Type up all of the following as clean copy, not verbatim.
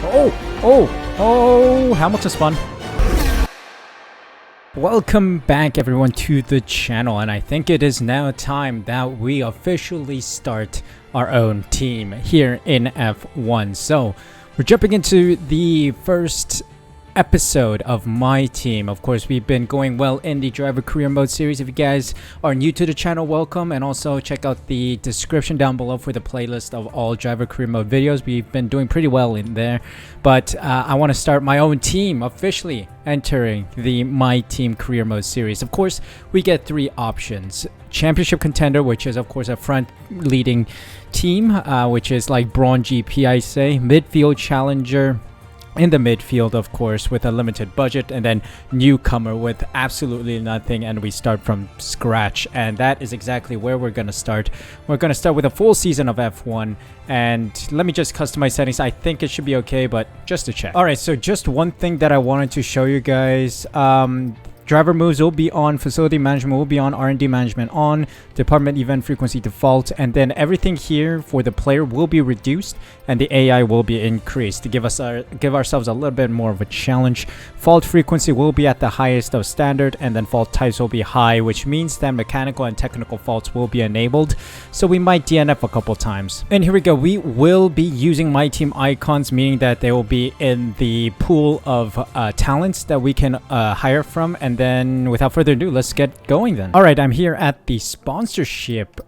Oh, Hamilton's fun. Welcome back everyone to the channel, and I think it is now time that we officially start our own team here in F1. So we're jumping into the first episode of my team. Of course, we've been going well in the driver career mode series. If you guys are new to the channel, welcome, and also check out the description down below for the playlist of all driver career mode videos. We've been doing pretty well in there, but I want to start my own team, officially entering the my team career mode series. Of course, we get three options: championship contender, which is of course a front leading team, which is like Braun GP, I say; midfield challenger in the midfield, of course, with a limited budget; and then newcomer with absolutely nothing, and we start from scratch. And that is exactly where we're gonna start. We're gonna start with a full season of F1, and let me just customize settings. I think it should be okay, but just to check. All right, so just one thing that I wanted to show you guys. Driver moves will be on, facility management will be on, R&D management on, department event frequency default, and then everything here for the player will be reduced and the AI will be increased to give ourselves a little bit more of a challenge. Fault frequency will be at the highest of standard, and then fault types will be high, which means that mechanical and technical faults will be enabled, so we might DNF a couple times. And here we go, we will be using my team icons, meaning that they will be in the pool of talents that we can hire from. And then without further ado, let's get going then. All right, I'm here at the sponsorship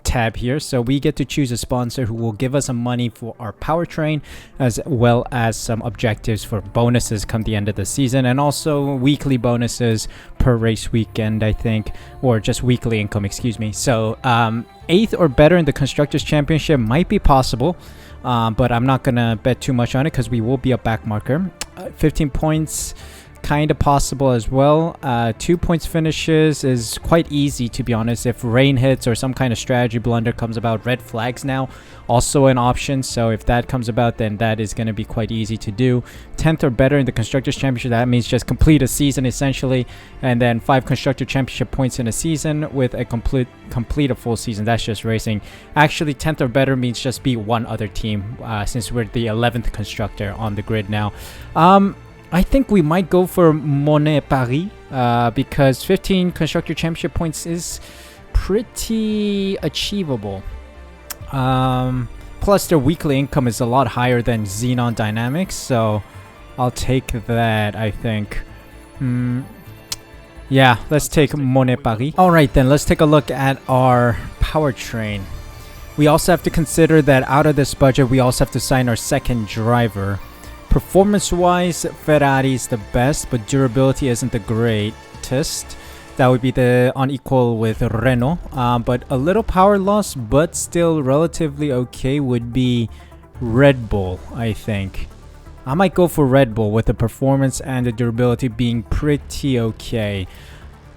tab here, so we get to choose a sponsor who will give us some money for our powertrain, as well as some objectives for bonuses come the end of the season, and also weekly bonuses per race weekend, I think, or just weekly income, excuse me. So 8th or better in the Constructors Championship might be possible, but I'm not gonna bet too much on it because we will be a back marker. 15 points kind of possible as well. 2 points finishes is quite easy, to be honest. If rain hits or some kind of strategy blunder comes about, red flags now also an option, so if that comes about, then that is going to be quite easy to do. 10th or better in the Constructors Championship, that means just complete a season essentially, and then 5 Constructor Championship points in a season with a complete a full season. That's just racing. Actually, 10th or better means just beat one other team, since we're the 11th constructor on the grid now. I think we might go for Monet Paris, because 15 Constructor Championship points is pretty achievable. Plus their weekly income is a lot higher than Xenon Dynamics, so I'll take that, I think. Yeah, let's take Monet Paris. Alright then, let's take a look at our powertrain. We also have to consider that out of this budget, we also have to sign our second driver. Performance-wise, Ferrari is the best, but durability isn't the greatest. That would be on equal with Renault. But a little power loss, but still relatively okay, would be Red Bull, I think. I might go for Red Bull with the performance and the durability being pretty okay.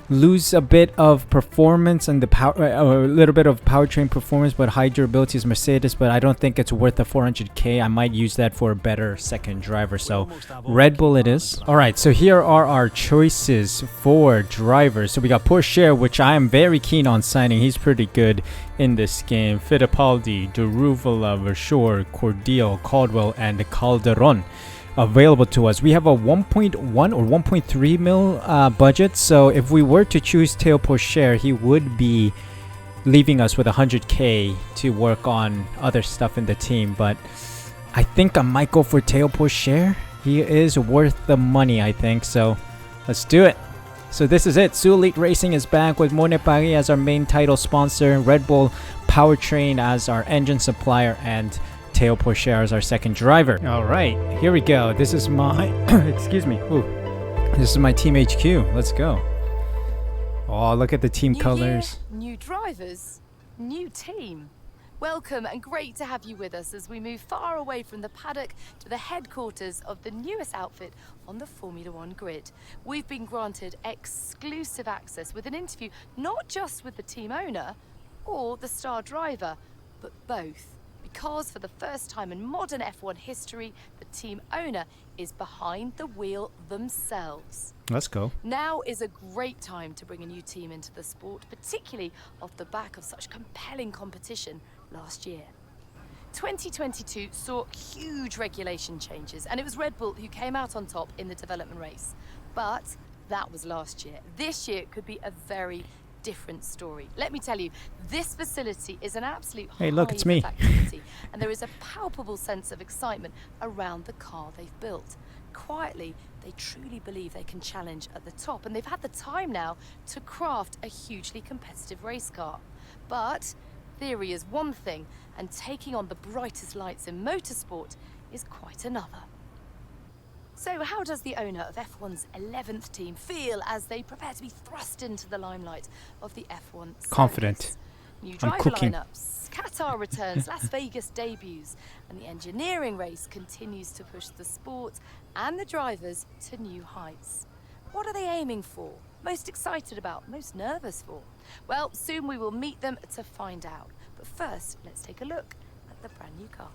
Lose a bit of performance and a little bit of powertrain performance, but high durability is Mercedes, but I don't think it's worth the 400k. I might use that for a better second driver, so Red Bull it is. Alright, so here are our choices for drivers. So we got Pourchaire, which I am very keen on signing. He's pretty good in this game. Fittipaldi, Deruvala, Verschoor, Cordial, Caldwell, and Calderon available to us. We have a 1.1 or 1.3 mil budget, so if we were to choose Théo Pourchaire, he would be leaving us with 100k to work on other stuff in the team, but I think I might go for Théo Pourchaire. He is worth the money, I think, so let's do it. So this is it. Suh Elite Racing is back with Monet Paris as our main title sponsor, Red Bull Powertrain as our engine supplier, and Théo Pourchaire is our second driver. All right, here we go. This is my excuse me. Ooh. This is my team HQ. Let's go. Oh, look at the team colors. Year, new drivers, new team. Welcome and great to have you with us as we move far away from the paddock to the headquarters of the newest outfit on the Formula One grid. We've been granted exclusive access with an interview not just with the team owner or the star driver, but both. Because for the first time in modern F1 history, the team owner is behind the wheel themselves. Let's go. Now is a great time to bring a new team into the sport, particularly off the back of such compelling competition last year. 2022 saw huge regulation changes, and it was Red Bull who came out on top in the development race. But that was last year. This year could be a very different story. Let me tell you, this facility is an absolute Hey, look, it's hive me. of activity, and there is a palpable sense of excitement around the car they've built. Quietly, they truly believe they can challenge at the top, and they've had the time now to craft a hugely competitive race car. But theory is one thing, and taking on the brightest lights in motorsport is quite another. So how does the owner of F1's 11th team feel as they prepare to be thrust into the limelight of the F1 circus? Confident. New I'm driver cooking. lineups, Qatar returns, Las Vegas debuts, and the engineering race continues to push the sport and the drivers to new heights. What are they aiming for? Most excited about? Most nervous for? Well, soon we will meet them to find out. But first, let's take a look at the brand new car.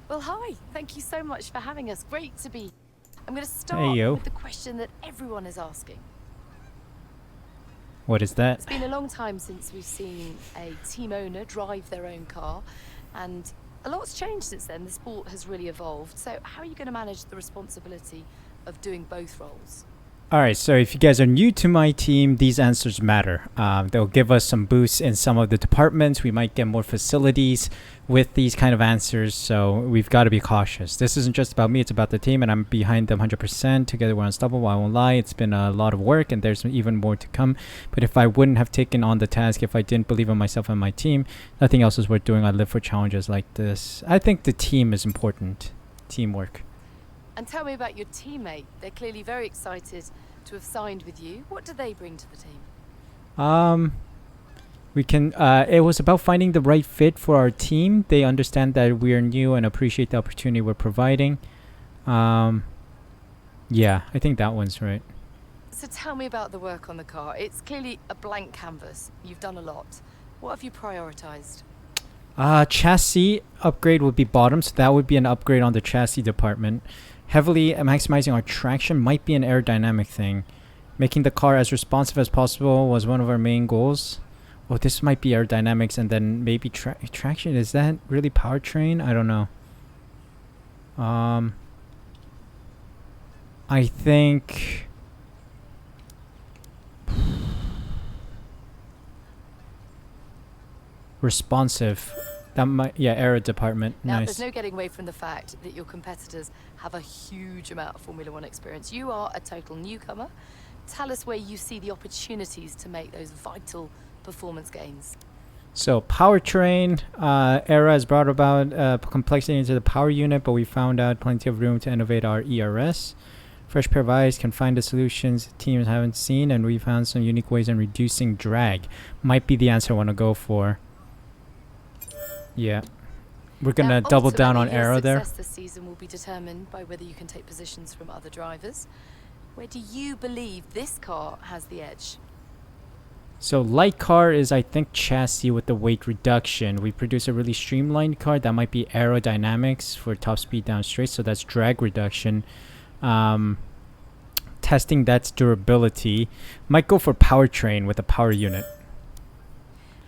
Well, hi. Thank you so much for having us. Great to be. I'm going to start with the question that everyone is asking. What is that? It's been a long time since we've seen a team owner drive their own car, and a lot's changed since then. The sport has really evolved. So how are you going to manage the responsibility of doing both roles? Alright, so if you guys are new to my team, these answers matter. They'll give us some boosts in some of the departments. We might get more facilities with these kind of answers, so we've got to be cautious. This isn't just about me, it's about the team, and I'm behind them 100%. Together we're unstoppable, I won't lie. It's been a lot of work, and there's even more to come. But if I wouldn't have taken on the task, if I didn't believe in myself and my team, nothing else is worth doing. I live for challenges like this. I think the team is important. Teamwork. And tell me about your teammate. They're clearly very excited to have signed with you. What do they bring to the team? We can, it was about finding the right fit for our team. They understand that we are new and appreciate the opportunity we're providing. Yeah, I think that one's right. So tell me about the work on the car. It's clearly a blank canvas. You've done a lot. What have you prioritized? Chassis upgrade would be bottom, so that would be an upgrade on the chassis department. Heavily maximizing our traction might be an aerodynamic thing. Making the car as responsive as possible was one of our main goals. Oh, this might be aerodynamics, and then maybe traction. Is that really powertrain? I don't know. I think responsive. That might, yeah, aero department. Now, nice. there's no getting away from the fact that your competitors have a huge amount of Formula One experience. You are a total newcomer. Tell us where you see the opportunities to make those vital performance gains. So powertrain, era has brought about complexity into the power unit, but we found out plenty of room to innovate our ERS. Fresh pair of eyes can find the solutions teams haven't seen, and we found some unique ways in reducing drag. Might be the answer I want to go for. Yeah. We're going to double down on aero there. Success this season will be determined by whether you can take positions from other drivers. Where do you believe this car has the edge? So light car is, I think, chassis with the weight reduction. We produce a really streamlined car that might be aerodynamics for top speed down straight, so that's drag reduction. Testing, that's durability. Might go for powertrain with a power unit.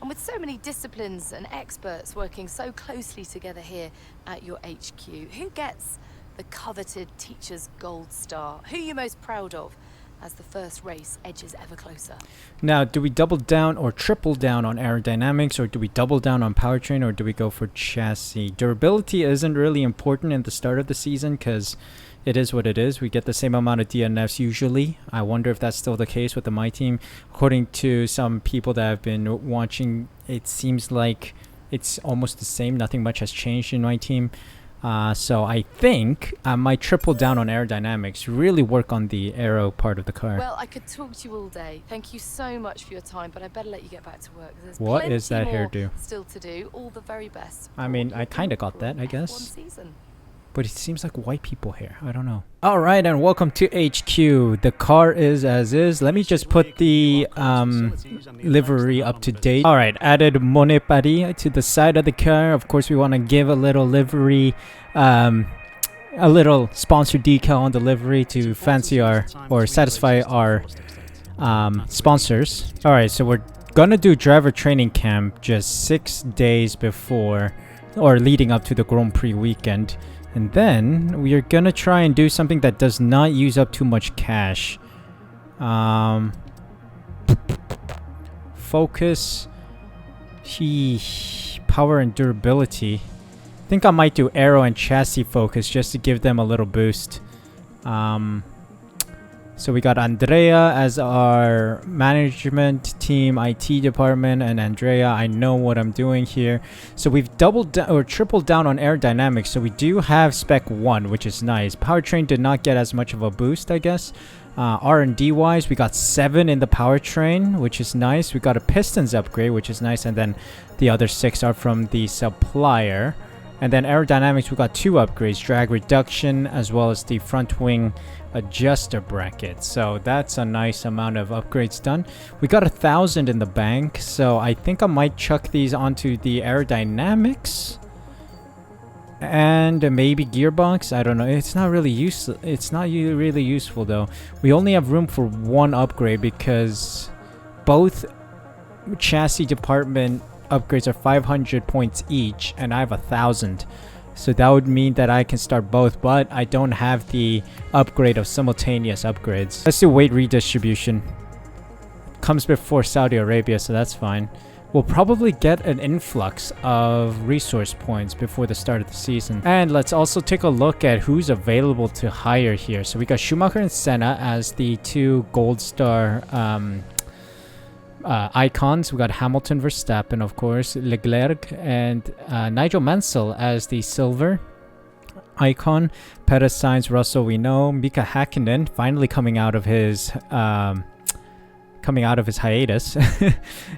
And with so many disciplines and experts working so closely together here at your HQ, who gets the coveted Teacher's Gold Star? Who are you most proud of as the first race edges ever closer? Now, do we double down or triple down on aerodynamics, or do we double down on powertrain, or do we go for chassis? Durability isn't really important in the start of the season because it is what it is. We get the same amount of DNFs usually. I wonder if that's still the case with the My Team. According to some people that have been watching, it seems like it's almost the same. Nothing much has changed in My Team. So I think I might triple down on aerodynamics, really work on the aero part of the car. Well, I could talk to you all day. Thank you so much for your time, but I better let you get back to work. There's what is that hairdo? Still to do. All the very best. I mean, I kind of got that, I guess. F1 season. But it seems like white people here. I don't know. Alright, and welcome to HQ. The car is as is. Let me just put the livery up to date. Alright, added Monepari to the side of the car. Of course, we want to give a little livery, a little sponsor decal on the livery to fancy our, or satisfy our sponsors. Alright, so we're gonna do driver training camp just 6 days before, or leading up to the Grand Prix weekend. And then we are gonna try and do something that does not use up too much cash. Focus. Power and durability. I think I might do aero and chassis focus just to give them a little boost. So we got Andrea as our management team, IT department, and Andrea, I know what I'm doing here. So we've doubled or tripled down on aerodynamics. So we do have spec 1, which is nice. Powertrain did not get as much of a boost, I guess. R&D wise, we got 7 in the powertrain, which is nice. We got a pistons upgrade, which is nice, and then the other 6 are from the supplier. And then aerodynamics, we got 2 upgrades, drag reduction, as well as the front wing adjuster bracket. So that's a nice amount of upgrades done. We got 1,000 in the bank, so I think I might chuck these onto the aerodynamics and maybe gearbox. I don't know. It's not really useful. It's not really useful though. We only have room for 1 upgrade because both chassis department upgrades are 500 points each, and I have 1,000. So that would mean that I can start both, but I don't have the upgrade of simultaneous upgrades. Let's do weight redistribution. Comes before Saudi Arabia, so that's fine. We'll probably get an influx of resource points before the start of the season. And let's also take a look at who's available to hire here. So we got Schumacher and Senna as the 2 gold star icons. We got Hamilton, Verstappen, of course, Leclerc, and Nigel Mansell as the silver icon. Perez, Sainz, Russell, we know. Mika Hakkinen finally coming out of his hiatus,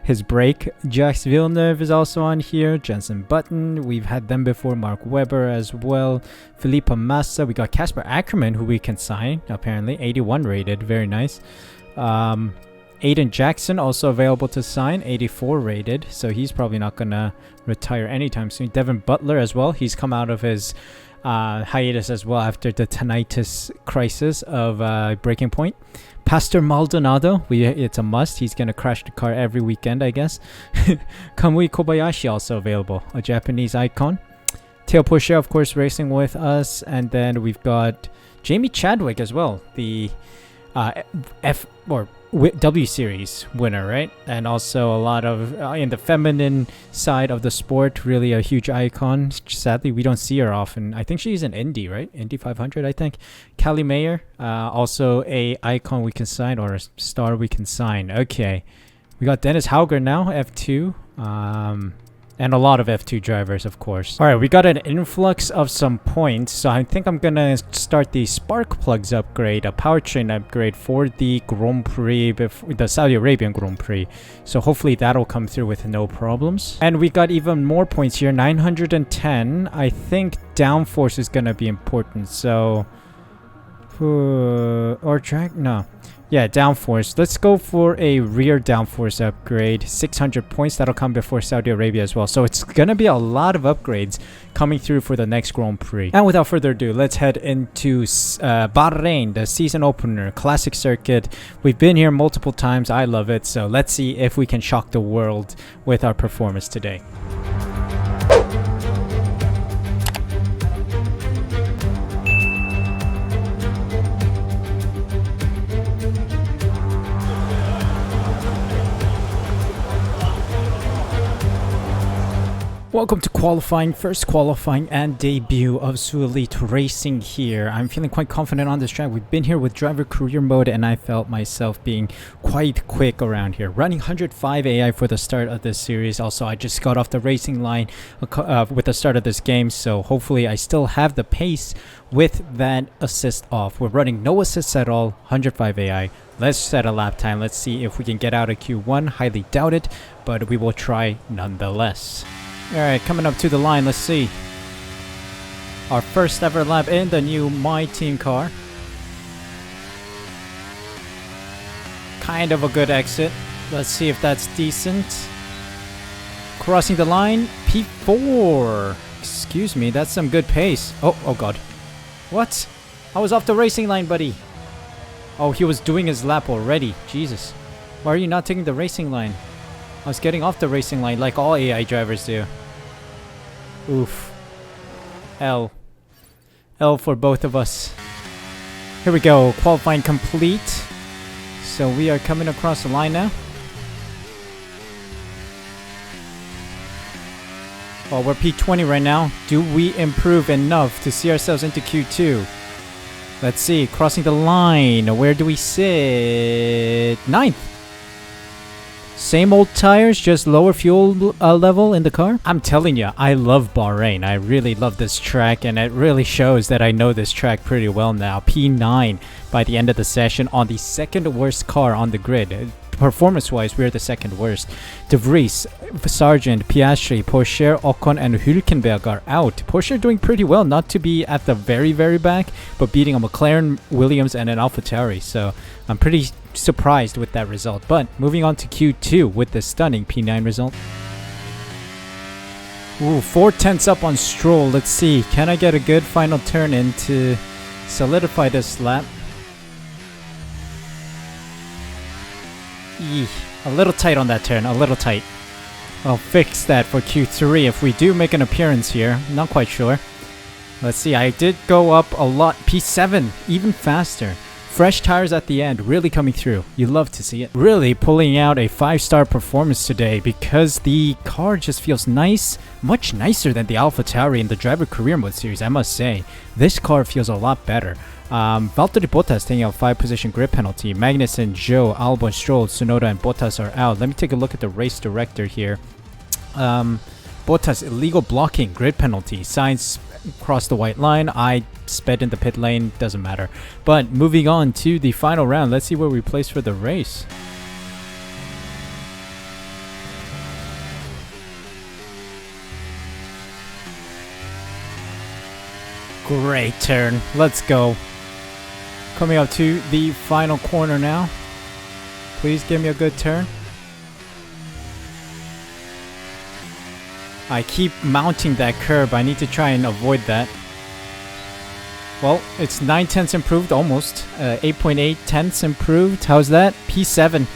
his break. Jacques Villeneuve is also on here. Jenson Button, we've had them before. Mark Webber as well. Felipe Massa. We got Casper Ackerman, who we can sign apparently. 81 rated, very nice. Aiden Jackson also available to sign, 84 rated, so he's probably not gonna retire anytime soon. Devin Butler as well, he's come out of his hiatus as well after the tinnitus crisis of Breaking Point. Pastor Maldonado, it's a must. He's gonna crash the car every weekend, I guess. Kamui Kobayashi also available, a Japanese icon. Theo Pocher, of course, racing with us, and then we've got Jamie Chadwick as well, the W Series winner, right? And also a lot of in the feminine side of the sport, really a huge icon. Sadly, we don't see her often. I think she's an Indy, right? Indy 500, I think. Callie Mayer, also a icon we can sign, or a star we can sign. Okay, we got Dennis Hauger now, F2. And a lot of F2 drivers, of course. Alright, we got an influx of some points, so I think I'm gonna start the spark plugs upgrade, a powertrain upgrade for the Grand Prix, the Saudi Arabian Grand Prix. So hopefully that'll come through with no problems. And we got even more points here, 910. I think downforce is gonna be important, so... or drag? No. Yeah, downforce. Let's go for a rear downforce upgrade. 600 points. That'll come before Saudi Arabia as well. So it's going to be a lot of upgrades coming through for the next Grand Prix. And without further ado, let's head into Bahrain, the season opener, classic circuit. We've been here multiple times. I love it. So let's see if we can shock the world with our performance today. Welcome to qualifying, first qualifying and debut of Suh Elite Racing here. I'm feeling quite confident on this track. We've been here with driver career mode and I felt myself being quite quick around here. Running 105 AI for the start of this series. Also, I just got off the racing line with the start of this game, so hopefully I still have the pace with that assist off. We're running no assists at all, 105 AI. Let's set a lap time. Let's see if we can get out of Q1. Highly doubt it, but we will try nonetheless. Alright, coming up to the line, let's see. our first ever lap in the new My Team car. Kind of a good exit. Let's see if that's decent. Crossing the line, P4. Excuse me, that's some good pace. Oh god. What? I was off the racing line, buddy. Oh, he was doing his lap already. Jesus. Why are you not taking the racing line? I was getting off the racing line like all AI drivers do. Oof. L. L for both of us. Here we go. Qualifying complete. So we are coming across the line now. Well, we're P20 right now. Do we improve enough to see ourselves into Q2? Let's see. Crossing the line. Where do we sit? 9th. Same old tires, just lower fuel level in the car. I'm telling you, I love Bahrain. I really love this track, and it really shows that I know this track pretty well now. P9 by the end of the session on the second worst car on the grid. Performance-wise, we're the second worst. De Vries, Sargent, Piastri, Pourchaire, Ocon, and Hülkenberg are out. Pourchaire doing pretty well, not to be at the very, very back, but beating a McLaren, Williams, and an AlphaTauri. So I'm pretty surprised with that result. But moving on to Q2 with the stunning P9 result. Ooh, 4/10 up on Stroll. Let's see. Can I get a good final turn in to solidify this lap? Eeh, a little tight on that turn, a little tight. I'll fix that for Q3 if we do make an appearance here. Not quite sure. Let's see, I did go up a lot. P7, even faster. Fresh tires at the end, really coming through. You love to see it. Really pulling out a 5-star performance today because the car just feels nice. Much nicer than the AlphaTauri in the Driver Career Mode series, I must say. This car feels a lot better. Valtteri Bottas taking out 5-position grid penalty. Magnussen, Zhou, Albon, Stroll, Tsunoda, and Bottas are out. Let me take a look at the race director here. Bottas, illegal blocking, grid penalty. Sainz crossed the white line. I sped in the pit lane, doesn't matter. But moving on to the final round, let's see where we place for the race. Great turn. Let's go. Coming up to the final corner now. Please give me a good turn. I keep mounting that curb. I need to try and avoid that. Well, it's 9/10 improved almost. 8.8 tenths improved. How's that? P7.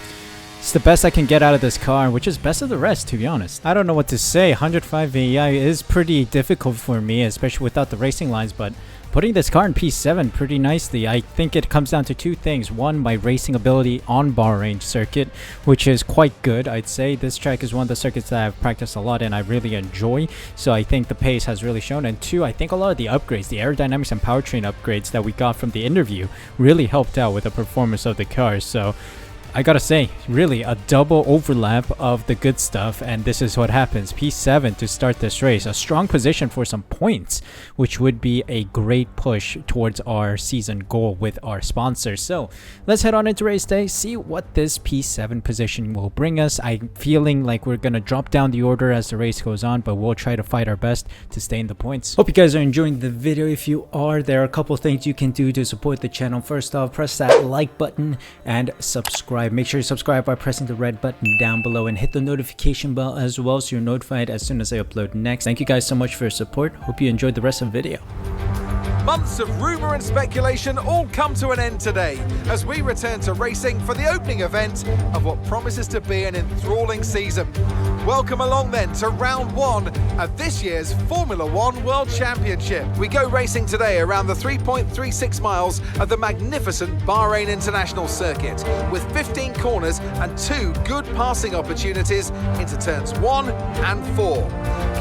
It's the best I can get out of this car, which is best of the rest, to be honest. I don't know what to say. 105 AEI is pretty difficult for me, especially without the racing lines, but putting this car in P7 pretty nicely. I think it comes down to two things. One, my racing ability on Bahrain circuit, which is quite good. I'd say this track is one of the circuits that I've practiced a lot and I really enjoy. So I think the pace has really shown. And two, I think a lot of the upgrades, the aerodynamics and powertrain upgrades that we got from the interview really helped out with the performance of the cars. So I gotta say, really a double overlap of the good stuff, and this is what happens. P7 to start this race. A strong position for some points, which would be a great push towards our season goal with our sponsors. So let's head on into race day, see what this P7 position will bring us. I'm feeling like we're gonna drop down the order as the race goes on, but we'll try to fight our best to stay in the points. Hope you guys are enjoying the video. If you are, there are a couple things you can do to support the channel. First off, press that like button and subscribe. Make sure you subscribe by pressing the red button down below and hit the notification bell as well so you're notified as soon as I upload next. Thank you guys so much for your support. Hope you enjoyed the rest of the video. Months of rumour and speculation all come to an end today as we return to racing for the opening event of what promises to be an enthralling season. Welcome along then to round one of this year's Formula One World Championship. We go racing today around the 3.36 miles of the magnificent Bahrain International Circuit with 15 corners and 2 good passing opportunities into turns 1 and 4.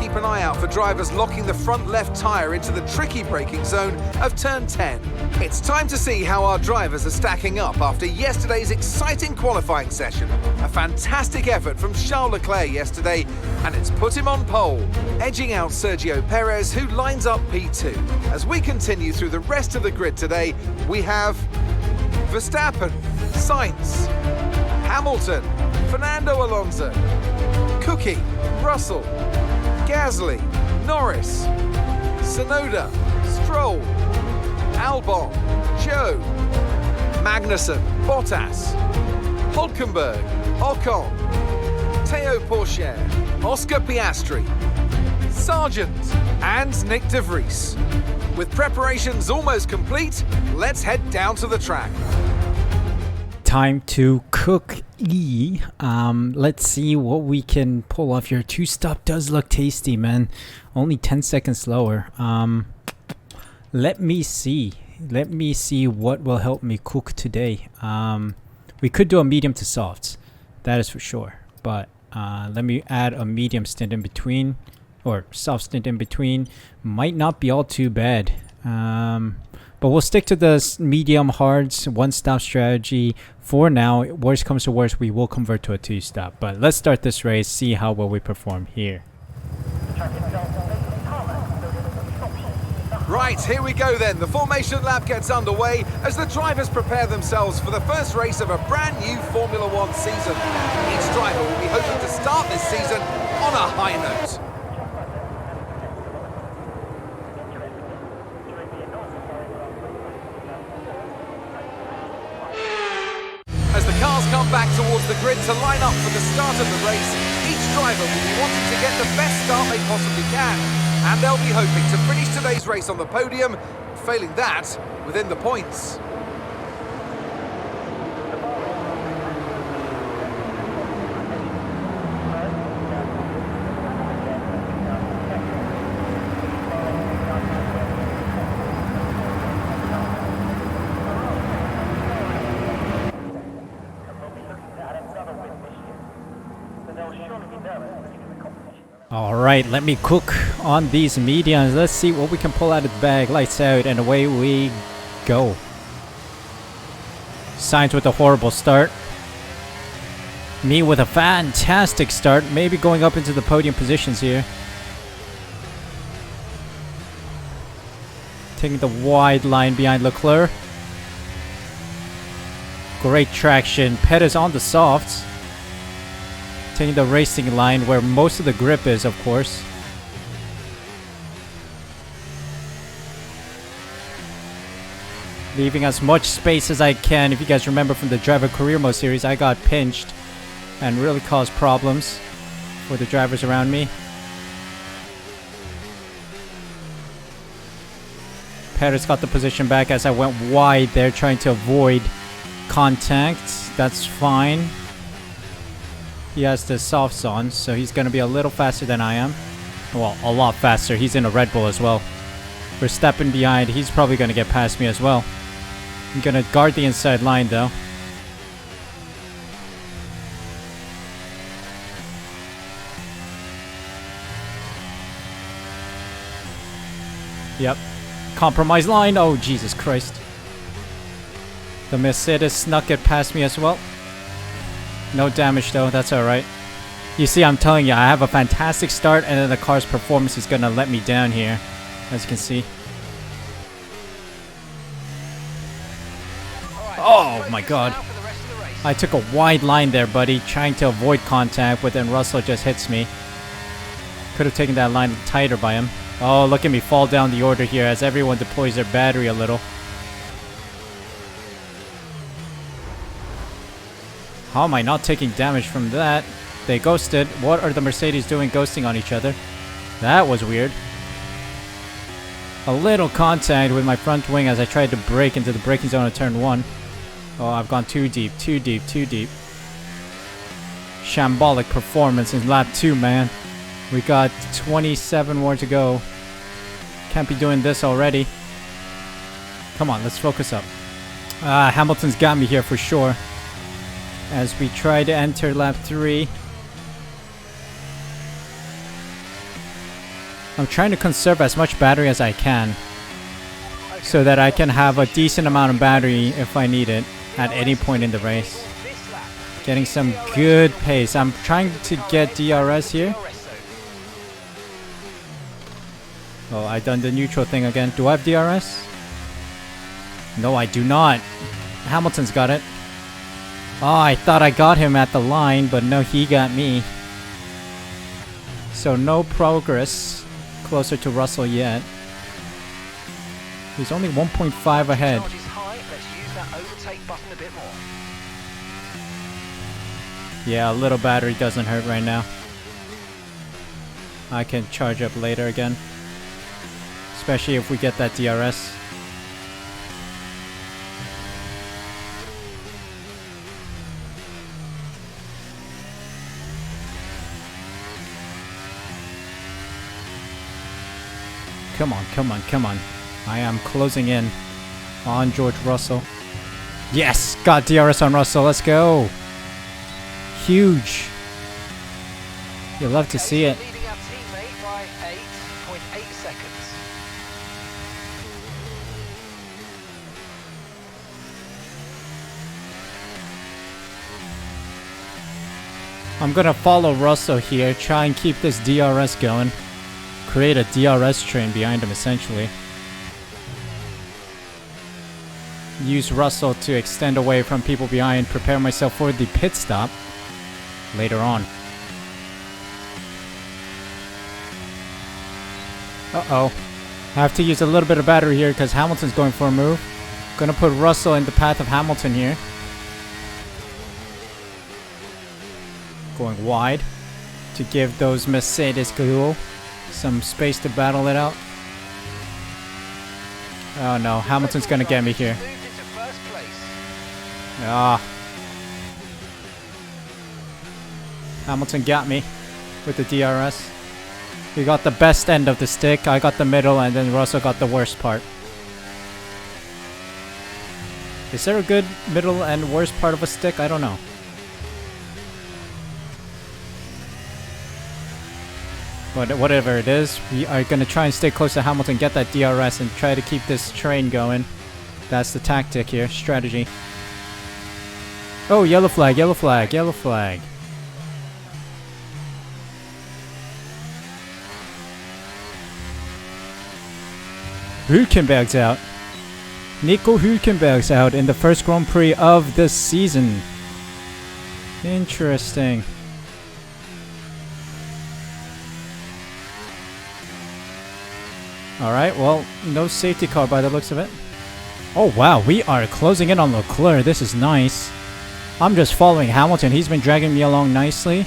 Keep an eye out for drivers locking the front left tyre into the tricky braking zone of turn 10. It's time to see how our drivers are stacking up after yesterday's exciting qualifying session. A fantastic effort from Charles Leclerc yesterday, and it's put him on pole, edging out Sergio Perez, who lines up P2. As we continue through the rest of the grid today, we have Verstappen, Sainz, Hamilton, Fernando Alonso, Cookie, Russell, Gasly, Norris, Tsunoda, Stroll, Albon, Joe, Magnussen, Bottas, Hulkenberg, Ocon, Teo Pourchaire, Oscar Piastri, Sargent and Nick De Vries. With preparations almost complete, let's head down to the track. Time to cook. Let's see what we can pull off here. Two-stop does look tasty, man. Only 10 seconds slower. Let me see what will help me cook today. We could do a medium to softs, that is for sure, but let me add a medium stint in between, or soft stint in between. Might not be all too bad. But we'll stick to the medium hards one-stop strategy for now. Worst comes to worst, we will convert to a two-stop. But let's start this race, see how well we perform here. Right, here we go then. The formation lap gets underway as the drivers prepare themselves for the first race of a brand new Formula One season. Each driver will be hoping to start this season on a high note. As the cars come back towards the grid to line up for the start of the race, each driver will be wanting to get the best start they possibly can. And they'll be hoping to finish today's race on the podium, failing that, within the points. Alright, let me cook on these mediums. Let's see what we can pull out of the bag. Lights out, and away we go. Sainz with a horrible start. Me with a fantastic start. Maybe going up into the podium positions here. Taking the wide line behind Leclerc. Great traction. Pettis on the softs. Taking the racing line where most of the grip is, of course. Leaving as much space as I can. If you guys remember from the driver career mode series, I got pinched and really caused problems for the drivers around me. Perez got the position back as I went wide there, trying to avoid contact. That's fine. He has the softs on, so he's going to be a little faster than I am. Well, a lot faster. He's in a Red Bull as well. We're stepping behind. He's probably going to get past me as well. I'm going to guard the inside line, though. Yep. Compromise line. Oh, Jesus Christ. The Mercedes snuck it past me as well. No damage though, that's alright. You see, I'm telling you, I have a fantastic start, and then the car's performance is gonna let me down here, as you can see. Oh my god. I took a wide line there, buddy, trying to avoid contact, but then Russell just hits me. Could have taken that line tighter by him. Oh, look at me fall down the order here as everyone deploys their battery a little. How am I not taking damage from that? They ghosted. What are the Mercedes doing ghosting on each other? That was weird. A little contact with my front wing as I tried to brake into the braking zone of turn 1. Oh, I've gone too deep, too deep, too deep. Shambolic performance in lap 2, man. We got 27 more to go. Can't be doing this already. Come on, let's focus up. Hamilton's got me here for sure. As we try to enter lap 3. I'm trying to conserve as much battery as I can, so that I can have a decent amount of battery if I need it at any point in the race. Getting some good pace. I'm trying to get DRS here. Oh, I done the neutral thing again. Do I have DRS? No, I do not. Hamilton's got it. Oh, I thought I got him at the line, but no, he got me. So no progress closer to Russell yet. He's only 1.5 ahead. Charge is high. Let's use that overtake button a bit more. Yeah, a little battery doesn't hurt right now. I can charge up later again. Especially if we get that DRS. Come on, come on, come on. I am closing in on George Russell. Yes! Got DRS on Russell. Let's go. Huge. You'll love to see it. Leading our teammate by 8.8 seconds. I'm gonna follow Russell here, try and keep this DRS going. Create a DRS train behind him, essentially. Use Russell to extend away from people behind, prepare myself for the pit stop later on. Uh-oh. I have to use a little bit of battery here because Hamilton's going for a move. Gonna put Russell in the path of Hamilton here. Going wide to give those Mercedes duel some space to battle it out. Oh no, Hamilton's gonna get me here. Moved into first place. Ah. Hamilton got me with the DRS. He got the best end of the stick, I got the middle, and then Russell got the worst part. Is there a good middle and worst part of a stick? I don't know. But whatever it is, we are going to try and stay close to Hamilton, get that DRS, and try to keep this train going. That's the tactic here, strategy. Oh, yellow flag, yellow flag, yellow flag. Hülkenberg's out. Nico Hülkenberg's out in the first Grand Prix of the season. Interesting. Alright, well, no safety car by the looks of it. Oh wow, we are closing in on Leclerc. This is nice. I'm just following Hamilton. He's been dragging me along nicely.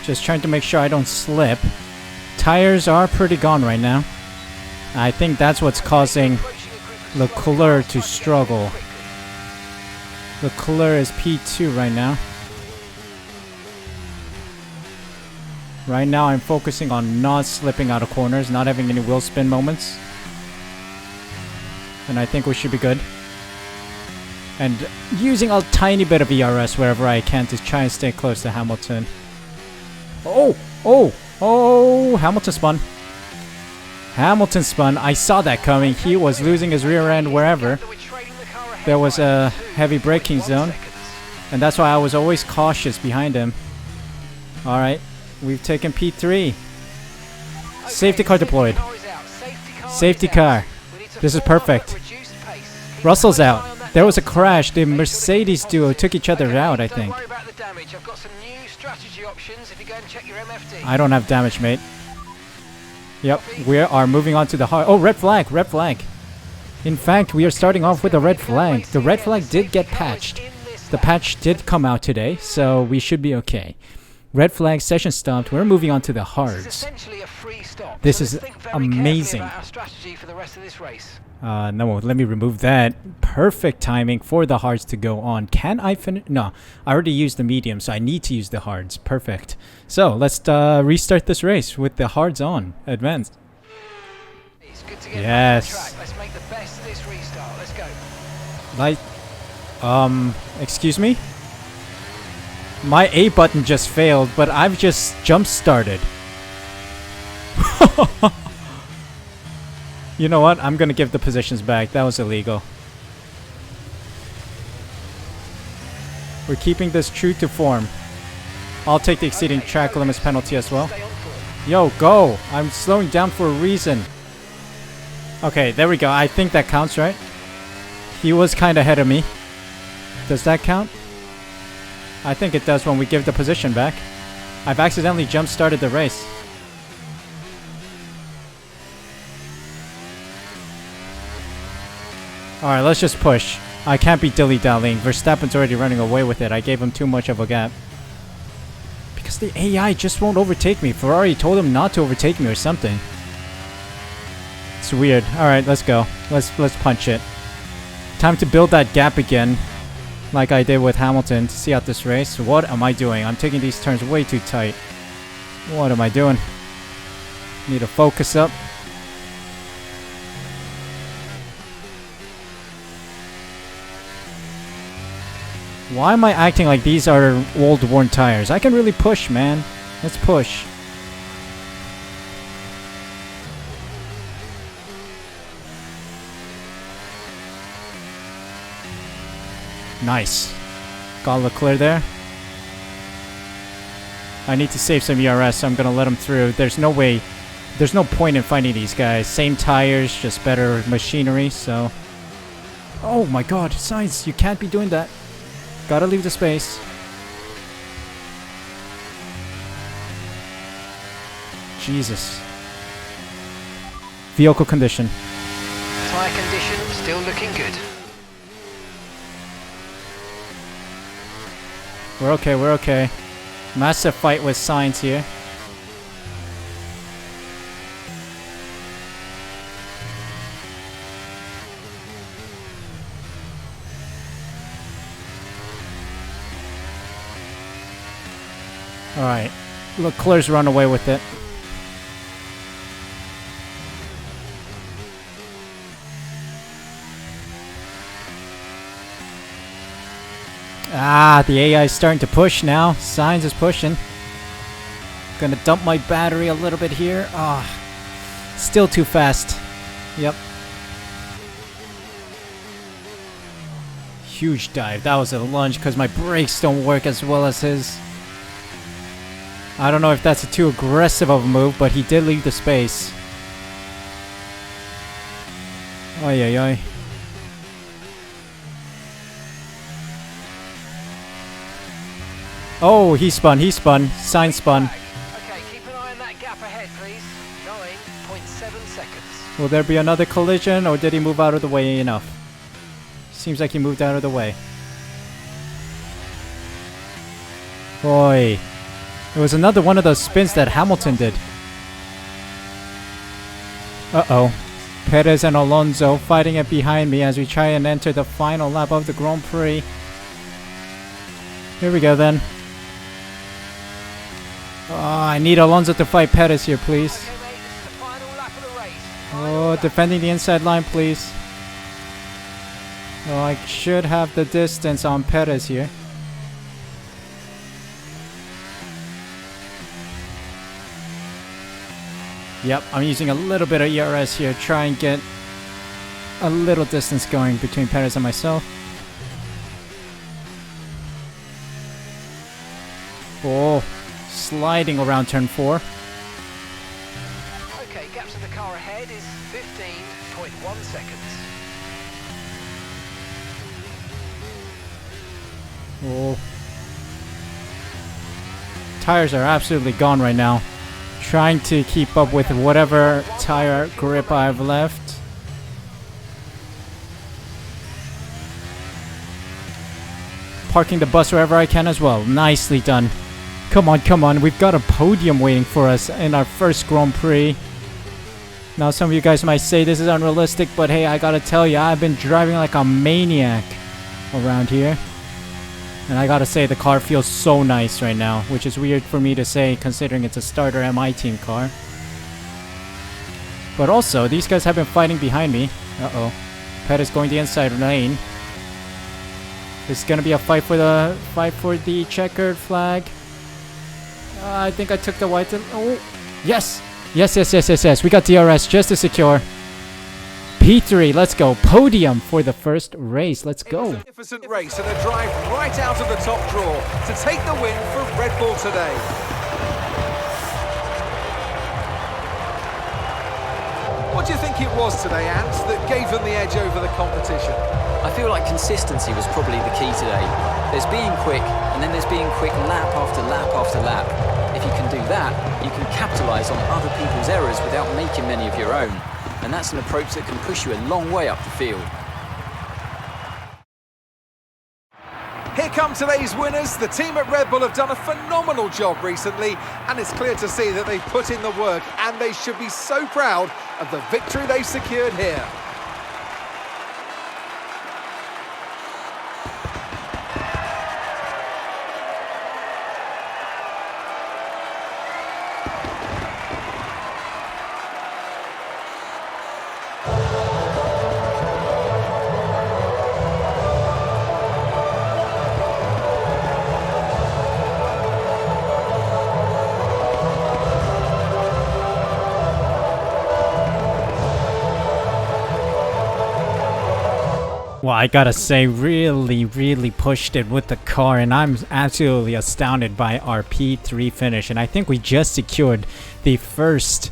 Just trying to make sure I don't slip. Tires are pretty gone right now. I think that's what's causing Leclerc to struggle. Leclerc is P2 right now. Right now I'm focusing on not slipping out of corners, not having any wheel spin moments. And I think we should be good. And using a tiny bit of ERS wherever I can to try and stay close to Hamilton. Oh! Oh! Oh! Hamilton spun. Hamilton spun. I saw that coming. He was losing his rear end wherever there was a heavy braking zone. And that's why I was always cautious behind him. Alright. We've taken P3. Safety car deployed. Safety car. This is perfect. Russell's out. There was a crash. The Mercedes duo took each other out, I think. I don't have damage, mate. Yep, we are moving on to the hard... Oh, red flag, red flag. In fact, we are starting off with a red flag. The red flag did get patched. The patch did come out today, so we should be okay. Red flag, session stopped. We're moving on to the hards. This is amazing. No, let me remove that. Perfect timing for the hards to go on. Can I finish? No, I already used the medium, so I need to use the hards. Perfect. So let's restart this race with the hards on. Advanced. Yes. Let's make the best of this restart. Let's go. Excuse me? My A button just failed, but I've just jump started. You know what? I'm gonna give the positions back. That was illegal. We're keeping this true to form. I'll take the exceeding track limits penalty as well. Yo, go! I'm slowing down for a reason. Okay, there we go. I think that counts, right? He was kind of ahead of me. Does that count? I think it does when we give the position back. I've accidentally jump-started the race. Alright, let's just push. I can't be dilly-dallying. Verstappen's already running away with it. I gave him too much of a gap. Because the AI just won't overtake me. Ferrari told him not to overtake me or something. It's weird. Alright, let's go. Let's punch it. Time to build that gap again. Like I did with Hamilton to see out this race. What am I doing? I'm taking these turns way too tight. What am I doing? Need to focus up. Why am I acting like these are old worn tires? I can really push, man. Let's push. Nice. Got Leclerc there. I need to save some ERS, so I'm gonna let him through. There's no way. There's no point in fighting these guys. Same tires, just better machinery, so... Oh my god, Sainz, you can't be doing that. Gotta leave the space. Jesus. Vehicle condition. Tyre condition still looking good. We're okay, we're okay. Massive fight with Sainz here. Alright. Leclerc's run away with it. Ah, the AI is starting to push now. Sainz is pushing. Gonna dump my battery a little bit here. Ah, still too fast. Yep. Huge dive. That was a lunge because my brakes don't work as well as his. I don't know if that's a too aggressive of a move, but he did leave the space. Oy, oy, oy. Oh, he spun, Sainz spun. Okay, keep an eye on that gap ahead, please. 9.7 seconds. Will there be another collision, or did he move out of the way enough? Seems like he moved out of the way. Boy. It was another one of those spins that Hamilton did. Uh-oh. Perez and Alonso fighting it behind me as we try and enter the final lap of the Grand Prix. Here we go then. Oh, I need Alonso to fight Perez here, please. Okay, mate, this is the final lap of the race. Oh, defending the inside line, please. Oh, I should have the distance on Perez here. Yep, I'm using a little bit of ERS here, try and get a little distance going between Perez and myself. Oh, sliding around turn 4. Okay, gap to the car ahead is 15.1 seconds. Oh. Tires are absolutely gone right now. Trying to keep up with whatever tire grip I've left. Parking the bus wherever I can as well. Nicely done. Come on, come on. We've got a podium waiting for us in our first Grand Prix. Now, some of you guys might say this is unrealistic, but hey, I gotta tell you, I've been driving like a maniac around here. And I gotta say, the car feels so nice right now, which is weird for me to say considering it's a starter MI team car. But also, these guys have been fighting behind me. Uh-oh. Perez going the inside lane. It's gonna be a fight for the checkered flag. I think I took the white. Oh, yes! Yes. We got DRS just to secure. P3, let's go. Podium for the first race. Let's go. Magnificent race and a drive right out of the top draw to take the win for Red Bull today. What do you think it was today, Ant, that gave them the edge over the competition? I feel like consistency was probably the key today. There's being quick, and then there's being quick lap after lap after lap. If you can do that, you can capitalise on other people's errors without making many of your own. And that's an approach that can push you a long way up the field. Here come today's winners. The team at Red Bull have done a phenomenal job recently, and it's clear to see that they've put in the work, and they should be so proud of the victory they've secured here. Well, I gotta say, really pushed it with the car, and I'm absolutely astounded by our P3 finish. And I think we just secured the first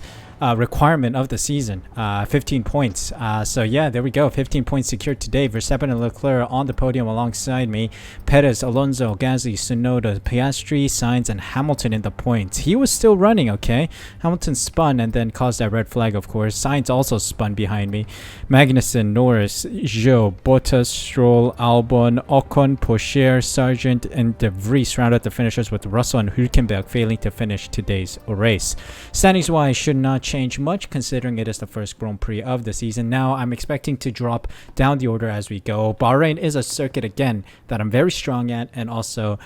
requirement of the season, 15 points. So yeah, there we go, 15 points secured today. Verstappen and Leclerc on the podium alongside me. Perez, Alonso, Gasly, Tsunoda, Piastri, Sainz, and Hamilton in the points. He was still running, okay? Hamilton spun and then caused that red flag, of course. Sainz also spun behind me. Magnussen, Norris, Zhou, Bottas, Stroll, Albon, Ocon, Pocher, Sargent, and De Vries rounded the finishers, with Russell and Hülkenberg failing to finish today's race. Standings wise, should not change much considering it is the first Grand Prix of the season. Now I'm expecting to drop down the order as we go. Bahrain is a circuit again that I'm very strong at, and also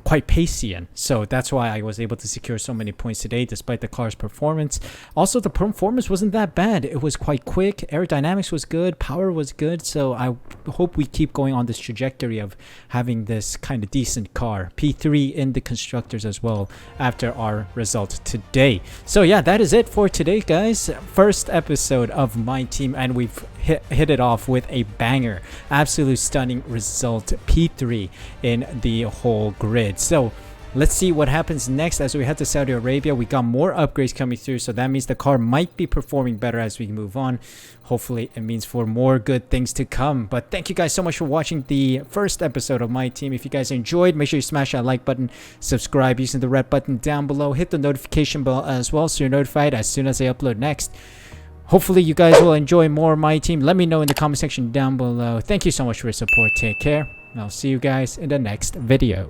quite pacey in, so that's why I was able to secure so many points today despite the car's performance. Also, the performance wasn't that bad. It was quite quick, aerodynamics was good, power was good, so I hope we keep going on this trajectory of having this kind of decent car. P3 in the constructors as well after our result today. So yeah, that is it for today, guys. First episode of my team, and we've hit it off with a banger, absolute stunning result, P3 in the whole grid. So let's see what happens next as we head to Saudi Arabia. We got more upgrades coming through, so that means the car might be performing better as we move on. Hopefully it means for more good things to come. But thank you guys so much for watching the first episode of my team. If you guys enjoyed, make sure you smash that like button, subscribe using the red button down below, hit the notification bell as well so you're notified as soon as I upload next. Hopefully you guys will enjoy more of my team. Let me know in the comment section down below. Thank you so much for your support. Take care. I'll see you guys in the next video.